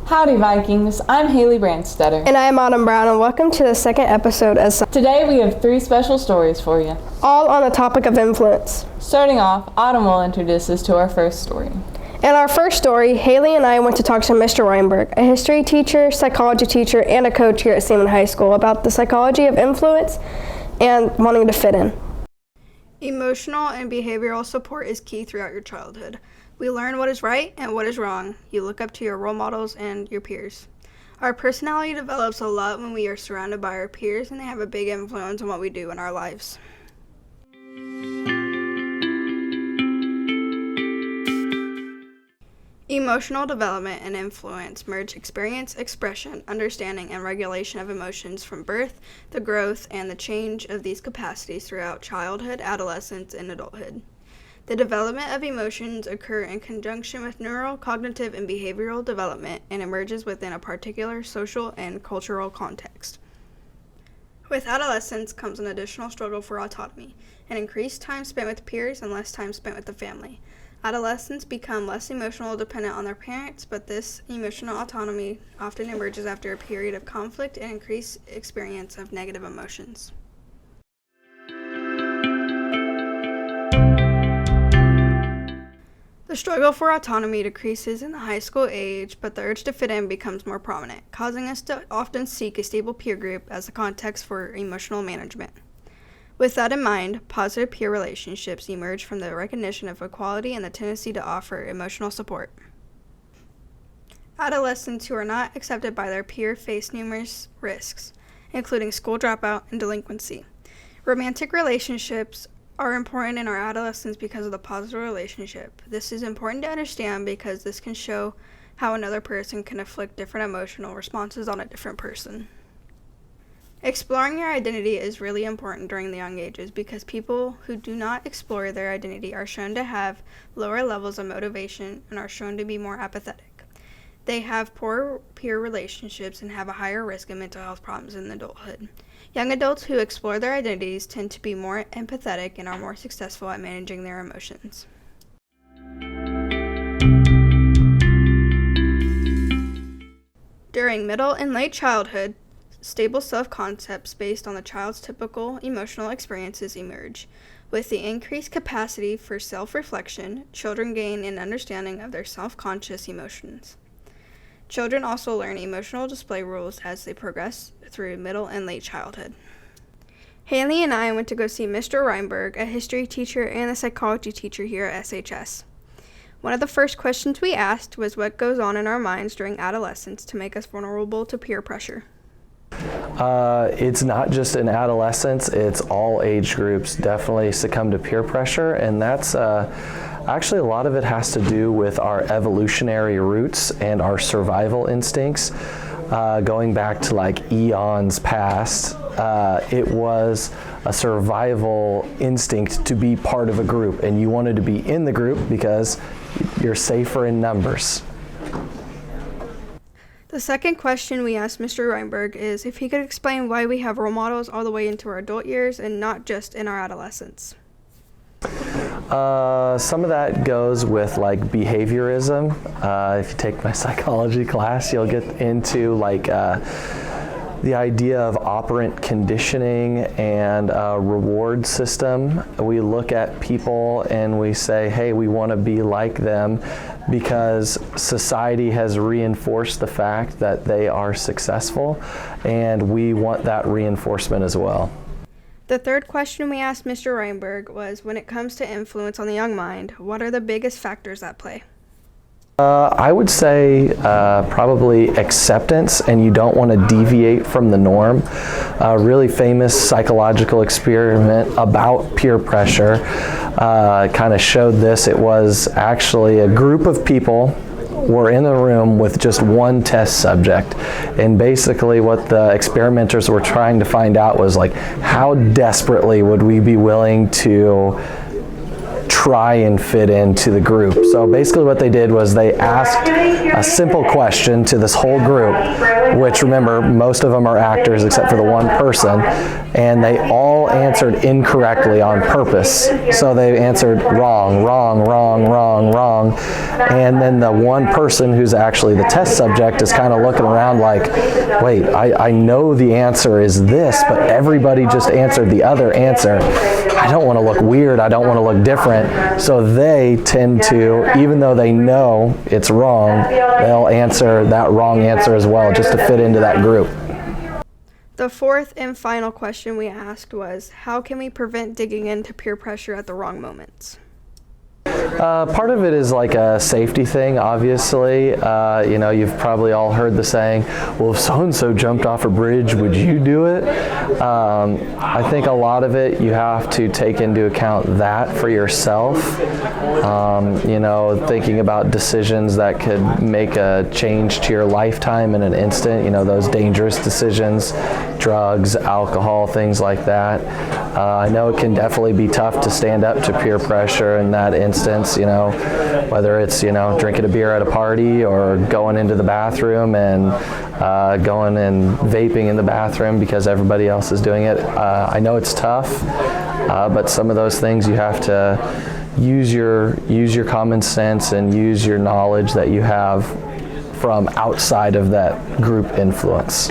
Howdy Vikings, I'm Haley Branstetter. And I'm Autumn Brown, and welcome to the second episode of Today we have 3 special stories for you. All on the topic of influence. Starting off, Autumn will introduce us to our first story. In our first story, Haley and I went to talk to Mr. Weinberg, a history teacher, psychology teacher, and a coach here at Seaman High School about the psychology of influence and wanting to fit in. Emotional and behavioral support is key throughout your childhood. We learn what is right and what is wrong. You look up to your role models and your peers. Our personality develops a lot when we are surrounded by our peers, and they have a big influence on what we do in our lives. Emotional development and influence merge experience, expression, understanding, and regulation of emotions from birth, the growth, and the change of these capacities throughout childhood, adolescence, and adulthood. The development of emotions occur in conjunction with neural, cognitive, and behavioral development and emerges within a particular social and cultural context. With adolescence comes an additional struggle for autonomy, an increased time spent with peers and less time spent with the family. Adolescents become less emotional dependent on their parents, but this emotional autonomy often emerges after a period of conflict and increased experience of negative emotions. The struggle for autonomy decreases in the high school age, but the urge to fit in becomes more prominent, causing us to often seek a stable peer group as a context for emotional management. With that in mind, positive peer relationships emerge from the recognition of equality and the tendency to offer emotional support. Adolescents who are not accepted by their peer face numerous risks, including school dropout and delinquency. Romantic relationships are important in our adolescence because of the positive relationship. This is important to understand because this can show how another person can inflict different emotional responses on a different person. Exploring your identity is really important during the young ages because people who do not explore their identity are shown to have lower levels of motivation and are shown to be more apathetic. They have poor peer relationships and have a higher risk of mental health problems in adulthood. Young adults who explore their identities tend to be more empathetic and are more successful at managing their emotions. During middle and late childhood, stable self-concepts based on the child's typical emotional experiences emerge. With the increased capacity for self-reflection, children gain an understanding of their self-conscious emotions. Children also learn emotional display rules as they progress through middle and late childhood. Haley and I went to go see Mr. Weinberg, a history teacher and a psychology teacher here at SHS. One of the first questions we asked was what goes on in our minds during adolescence to make us vulnerable to peer pressure. It's not just in adolescence, it's all age groups definitely succumb to peer pressure, and that's actually a lot of it has to do with our evolutionary roots and our survival instincts. Going back to like eons past, it was a survival instinct to be part of a group, and you wanted to be in the group because you're safer in numbers. The second question we asked Mr. Weinberg is if he could explain why we have role models all the way into our adult years and not just in our adolescence. Some of that goes with like behaviorism. If you take my psychology class, you'll get into like the idea of operant conditioning and a reward system. We look at people and we say, hey, we want to be like them because society has reinforced the fact that they are successful, and we want that reinforcement as well. The third question we asked Mr. Weinberg was, when it comes to influence on the young mind, what are the biggest factors at play? I would say probably acceptance, and you don't want to deviate from the norm. A really famous psychological experiment about peer pressure kind of showed this. It was actually a group of people were in a room with just one test subject, and basically what the experimenters were trying to find out was like how desperately would we be willing to try and fit into the group. So basically what they did was they asked a simple question to this whole group, which, remember, most of them are actors except for the one person, and they all answered incorrectly on purpose. So they answered wrong, wrong, wrong, wrong, wrong, and then the one person who's actually the test subject is kind of looking around like, wait, I know the answer is this, but everybody just answered the other answer. I don't want to look weird, I don't want to look different. So they tend to, even though they know it's wrong, they'll answer that wrong answer as well, just to fit into that group. The fourth and final question we asked was, how can we prevent digging into peer pressure at the wrong moments? Part of it is like a safety thing, obviously. You've probably all heard the saying, well, if so-and-so jumped off a bridge, would you do it? I think a lot of it you have to take into account that for yourself. Thinking about decisions that could make a change to your lifetime in an instant, those dangerous decisions, drugs, alcohol, things like that. I know it can definitely be tough to stand up to peer pressure in that instance, whether it's, drinking a beer at a party or going into the bathroom and going and vaping in the bathroom because everybody else is doing it. I know it's tough, but some of those things you have to use your common sense and use your knowledge that you have from outside of that group influence.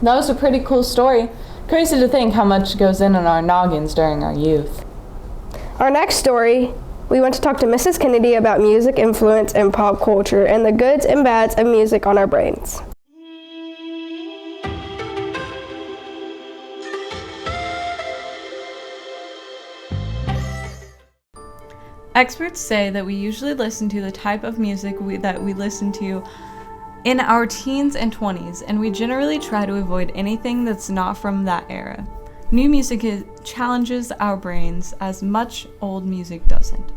That was a pretty cool story. Crazy to think how much goes in our noggins during our youth. Our next story, we went to talk to Mrs. Kennedy about music influence and pop culture and the goods and bads of music on our brains. Experts say that we usually listen to the type of music that we listen to in our teens and 20s, and we generally try to avoid anything that's not from that era. New music challenges our brains as much old music doesn't.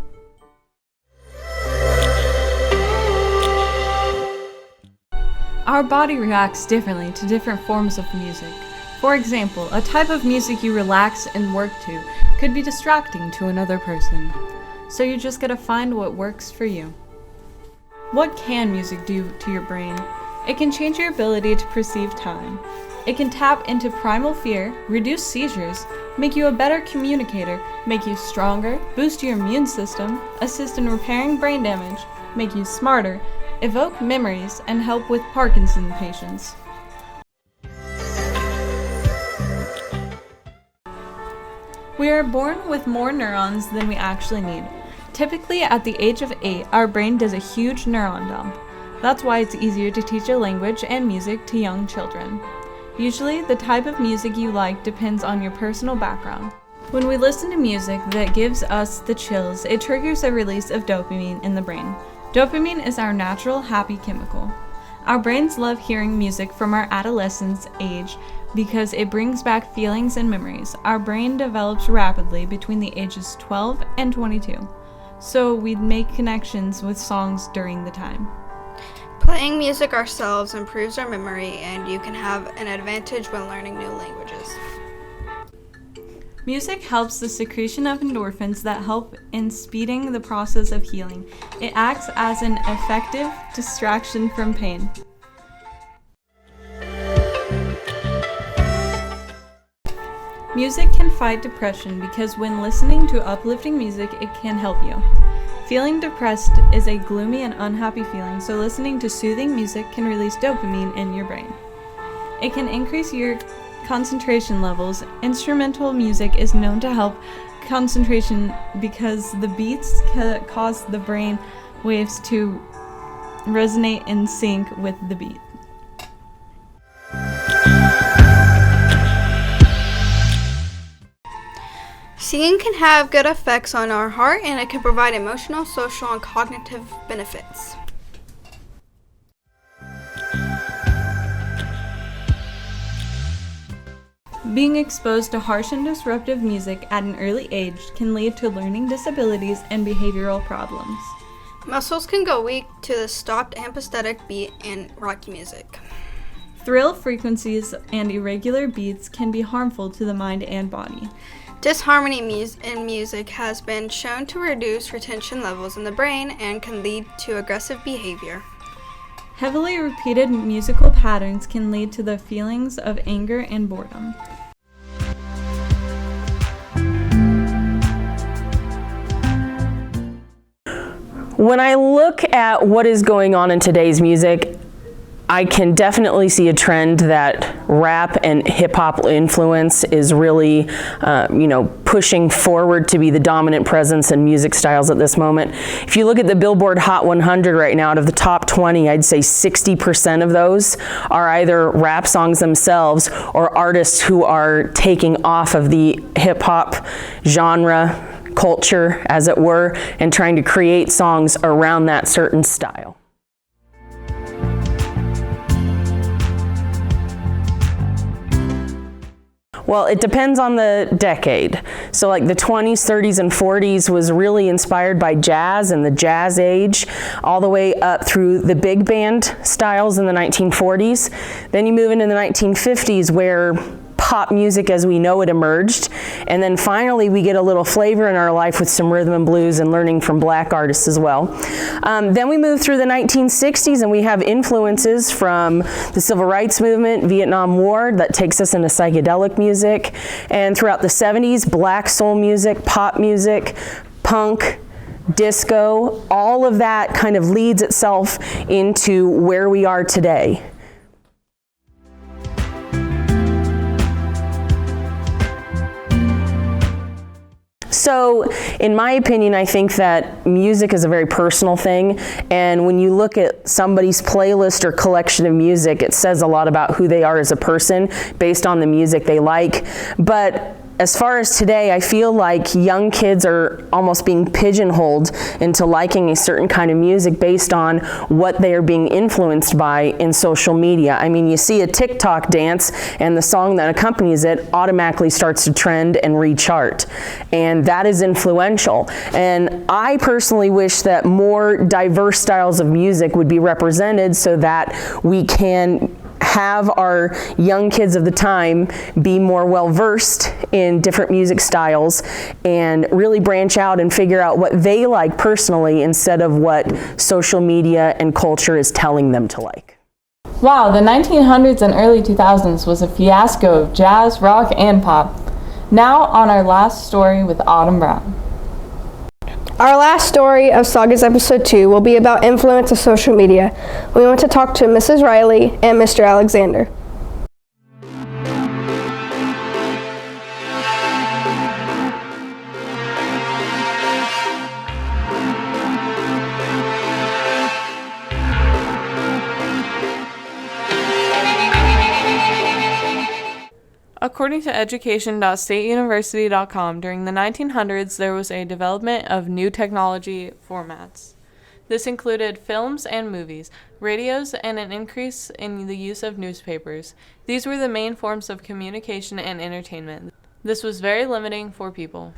Our body reacts differently to different forms of music. For example, a type of music you relax and work to could be distracting to another person. So you just gotta find what works for you. What can music do to your brain? It can change your ability to perceive time. It can tap into primal fear, reduce seizures, make you a better communicator, make you stronger, boost your immune system, assist in repairing brain damage, make you smarter, evoke memories, and help with Parkinson's patients. We are born with more neurons than we actually need. Typically, at the age of 8, our brain does a huge neuron dump. That's why it's easier to teach a language and music to young children. Usually, the type of music you like depends on your personal background. When we listen to music that gives us the chills, it triggers a release of dopamine in the brain. Dopamine is our natural happy chemical. Our brains love hearing music from our adolescence age because it brings back feelings and memories. Our brain develops rapidly between the ages 12 and 22. So we make connections with songs during the time. Playing music ourselves improves our memory, and you can have an advantage when learning new languages. Music helps the secretion of endorphins that help in speeding the process of healing. It acts as an effective distraction from pain. Music can fight depression because when listening to uplifting music, it can help you. Feeling depressed is a gloomy and unhappy feeling, so listening to soothing music can release dopamine in your brain. It can increase your concentration levels. Instrumental music is known to help concentration because the beats cause the brain waves to resonate in sync with the beat. Singing can have good effects on our heart, and it can provide emotional, social, and cognitive benefits. Being exposed to harsh and disruptive music at an early age can lead to learning disabilities and behavioral problems. Muscles can go weak to the stopped empathetic beat and rocky music. Thrill frequencies and irregular beats can be harmful to the mind and body. Disharmony in music has been shown to reduce retention levels in the brain and can lead to aggressive behavior. Heavily repeated musical patterns can lead to the feelings of anger and boredom. When I look at what is going on in today's music, I can definitely see a trend that rap and hip-hop influence is really, pushing forward to be the dominant presence in music styles at this moment. If you look at the Billboard Hot 100 right now, out of the top 20, I'd say 60% of those are either rap songs themselves or artists who are taking off of the hip-hop genre, culture, as it were, and trying to create songs around that certain style. Well, it depends on the decade. So like the 20s, 30s, and 40s was really inspired by jazz and the jazz age, all the way up through the big band styles in the 1940s. Then you move into the 1950s where pop music as we know it emerged, and then finally we get a little flavor in our life with some rhythm and blues and learning from black artists as well. Then we move through the 1960s and we have influences from the Civil Rights Movement, Vietnam War, that takes us into psychedelic music, and throughout the 70s, black soul music, pop music, punk, disco, all of that kind of leads itself into where we are today. So, in my opinion, I think that music is a very personal thing, and when you look at somebody's playlist or collection of music, it says a lot about who they are as a person based on the music they like. But as far as today, I feel like young kids are almost being pigeonholed into liking a certain kind of music based on what they are being influenced by in social media. I mean, you see a TikTok dance and the song that accompanies it automatically starts to trend and re-chart. And that is influential. And I personally wish that more diverse styles of music would be represented so that we can have our young kids of the time be more well-versed in different music styles and really branch out and figure out what they like personally instead of what social media and culture is telling them to like. Wow, the 1900s and early 2000s was a fiasco of jazz, rock, and pop. Now on our last story with Autumn Brown. Our last story of SAGAS Episode 2 will be about influence of social media. We want to talk to Mrs. Riley and Mr. Alexander. According to education.stateuniversity.com, during the 1900s, there was a development of new technology formats. This included films and movies, radios, and an increase in the use of newspapers. These were the main forms of communication and entertainment. This was very limiting for people.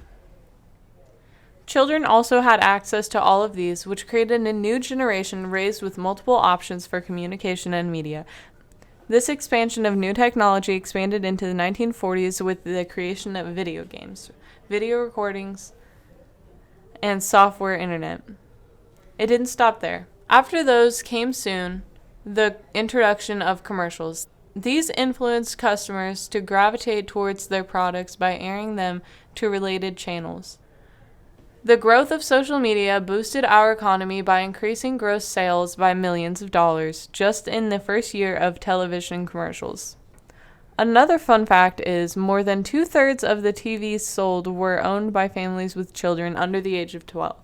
Children also had access to all of these, which created a new generation raised with multiple options for communication and media. This expansion of new technology expanded into the 1940s with the creation of video games, video recordings, and software internet. It didn't stop there. After those came soon the introduction of commercials. These influenced customers to gravitate towards their products by airing them to related channels. The growth of social media boosted our economy by increasing gross sales by millions of dollars just in the first year of television commercials. Another fun fact is more than 2/3 of the TVs sold were owned by families with children under the age of 12.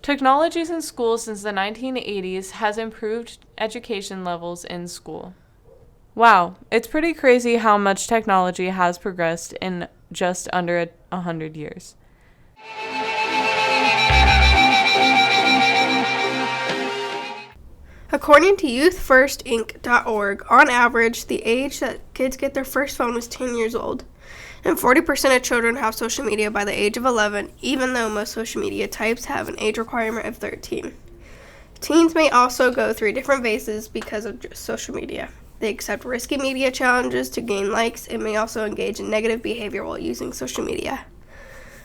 Technologies in schools since the 1980s has improved education levels in school. Wow, it's pretty crazy how much technology has progressed in just under 100 years. According to YouthFirstInc.org, on average, the age that kids get their first phone is 10 years old, and 40% of children have social media by the age of 11, even though most social media types have an age requirement of 13. Teens may also go through different phases because of social media. They accept risky media challenges to gain likes and may also engage in negative behavior while using social media.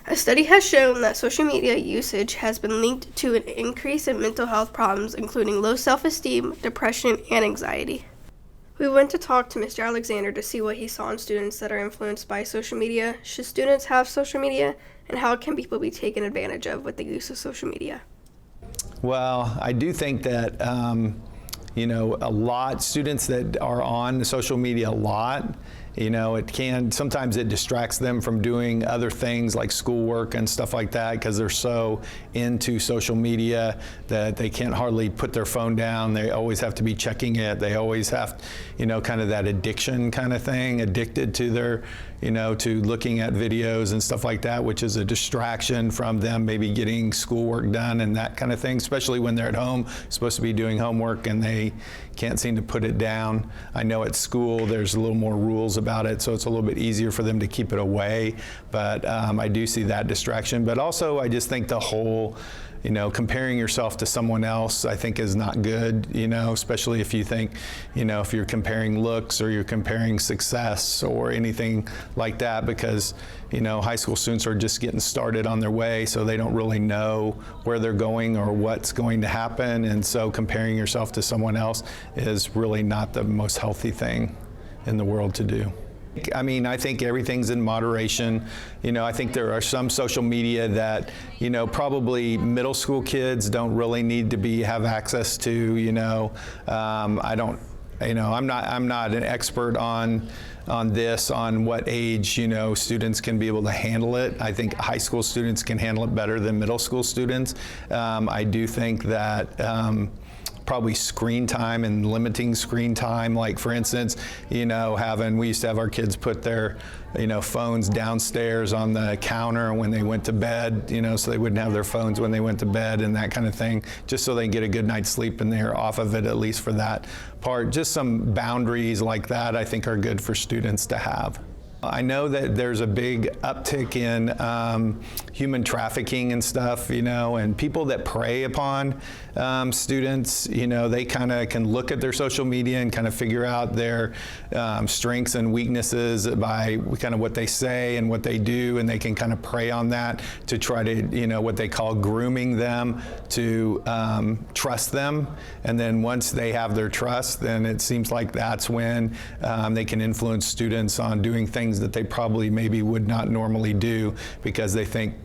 A study has shown that social media usage has been linked to an increase in mental health problems, including low self-esteem, depression, and anxiety. We went to talk to Mr. Alexander to see what he saw in students that are influenced by social media. Should students have social media, and how can people be taken advantage of with the use of social media? Well, I do think that students that are on social media a lot, sometimes it distracts them from doing other things like schoolwork and stuff like that, because they're so into social media that they can't hardly put their phone down. They always have to be checking it. They always have, kind of that addiction kind of thing, addicted to their, to looking at videos and stuff like that, which is a distraction from them maybe getting schoolwork done and that kind of thing, especially when they're at home, supposed to be doing homework and they can't seem to put it down. I know at school there's a little more rules about it, so it's a little bit easier for them to keep it away, but I do see that distraction. But also I just think the whole, comparing yourself to someone else, I think is not good, especially if you think, if you're comparing looks or you're comparing success or anything like that, because, high school students are just getting started on their way, so they don't really know where they're going or what's going to happen. And so comparing yourself to someone else is really not the most healthy thing in the world to do. I think everything's in moderation. I think there are some social media that, probably middle school kids don't really need to have access to. I'm not an expert on what age, students can be able to handle it. I think high school students can handle it better than middle school students. I do think that probably screen time and limiting screen time, like for instance, we used to have our kids put their phones downstairs on the counter when they went to bed, so they wouldn't have their phones when they went to bed and that kind of thing, just so they can get a good night's sleep and they're off of it, at least for that part. Just some boundaries like that I think are good for students to have. I know that there's a big uptick in human trafficking and stuff, and people that prey upon students, they kind of can look at their social media and kind of figure out their strengths and weaknesses by kind of what they say and what they do, and they can kind of prey on that to try to, what they call grooming them to trust them. And then once they have their trust, then it seems like that's when they can influence students on doing things that they probably maybe would not normally do, because they think,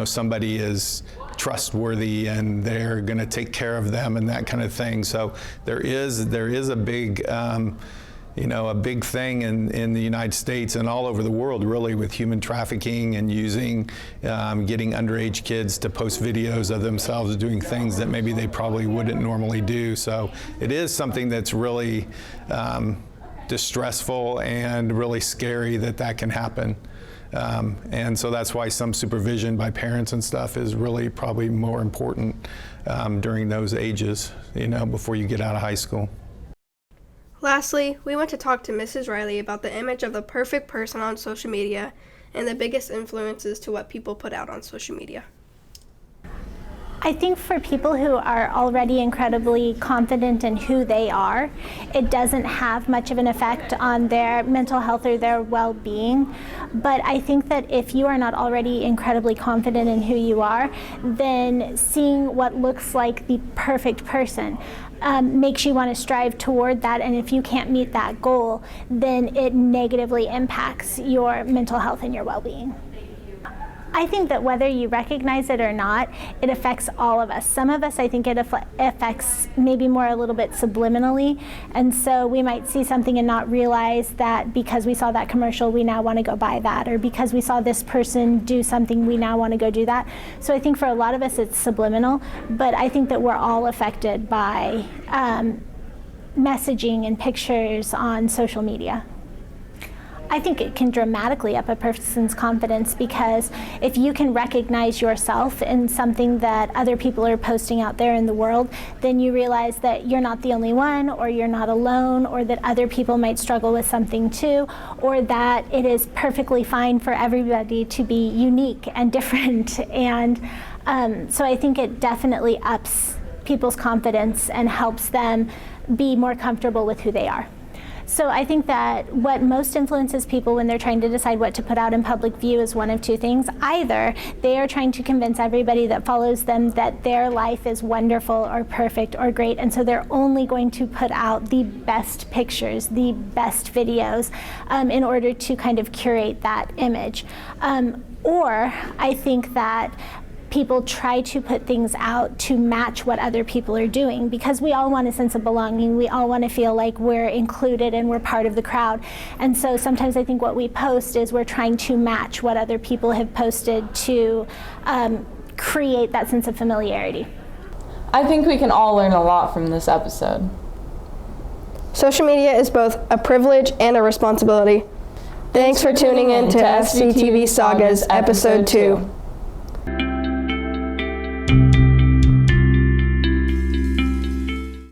somebody is trustworthy and they're going to take care of them and that kind of thing. So there is a big a big thing in the United States and all over the world, really, with human trafficking and using, getting underage kids to post videos of themselves doing things that maybe they probably wouldn't normally do. So it is something that's really distressful and really scary that can happen. And so that's why some supervision by parents and stuff is really probably more important during those ages, before you get out of high school. Lastly, we went to talk to Mrs. Riley about the image of the perfect person on social media and the biggest influences to what people put out on social media. I think for people who are already incredibly confident in who they are, it doesn't have much of an effect on their mental health or their well-being. But I think that if you are not already incredibly confident in who you are, then seeing what looks like the perfect person makes you want to strive toward that. And if you can't meet that goal, then it negatively impacts your mental health and your well-being. I think that whether you recognize it or not, it affects all of us. Some of us, I think it affects maybe more a little bit subliminally. And so we might see something and not realize that because we saw that commercial, we now want to go buy that. Or because we saw this person do something, we now want to go do that. So I think for a lot of us, it's subliminal. But I think that we're all affected by messaging and pictures on social media. I think it can dramatically up a person's confidence, because if you can recognize yourself in something that other people are posting out there in the world, then you realize that you're not the only one, or you're not alone, or that other people might struggle with something too, or that it is perfectly fine for everybody to be unique and different. And so I think it definitely ups people's confidence and helps them be more comfortable with who they are. So I think that what most influences people when they're trying to decide what to put out in public view is one of two things. Either they are trying to convince everybody that follows them that their life is wonderful or perfect or great, and so they're only going to put out the best pictures, the best videos, in order to kind of curate that image. Or I think that people try to put things out to match what other people are doing, because we all want a sense of belonging. We all want to feel like we're included and we're part of the crowd. And so sometimes I think what we post is we're trying to match what other people have posted to create that sense of familiarity. I think we can all learn a lot from this episode. Social media is both a privilege and a responsibility. Thanks for tuning in to SVTV Sagas Episode 2.